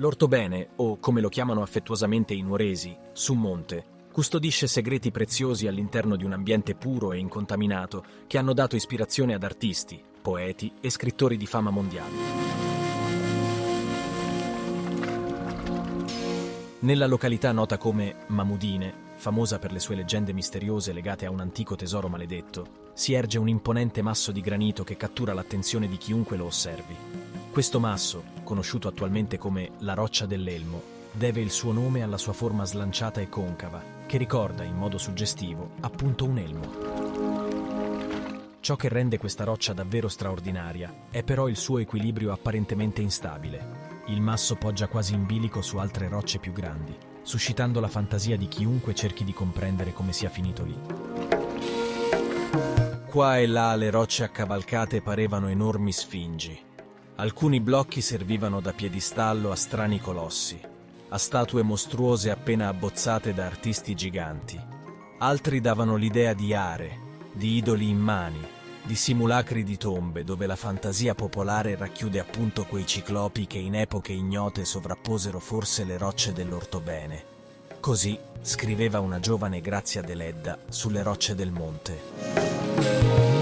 L'orthobene, o come lo chiamano affettuosamente i nuoresi, su monte, custodisce segreti preziosi all'interno di un ambiente puro e incontaminato che hanno dato ispirazione ad artisti, poeti e scrittori di fama mondiale. Nella località nota come Mamudine, famosa per le sue leggende misteriose legate a un antico tesoro maledetto, si erge un imponente masso di granito che cattura l'attenzione di chiunque lo osservi. Questo masso, conosciuto attualmente come la Roccia dell'Elmo, deve il suo nome alla sua forma slanciata e concava, che ricorda in modo suggestivo appunto un elmo. Ciò che rende questa roccia davvero straordinaria è però il suo equilibrio apparentemente instabile. Il masso poggia quasi in bilico su altre rocce più grandi, suscitando la fantasia di chiunque cerchi di comprendere come sia finito lì. Qua e là le rocce accavalcate parevano enormi sfingi. Alcuni blocchi servivano da piedistallo a strani colossi, a statue mostruose appena abbozzate da artisti giganti. Altri davano l'idea di are, di idoli immani, di simulacri di tombe dove la fantasia popolare racchiude appunto quei ciclopi che in epoche ignote sovrapposero forse le rocce dell'orthobene. Così scriveva una giovane Grazia Deledda sulle rocce del monte.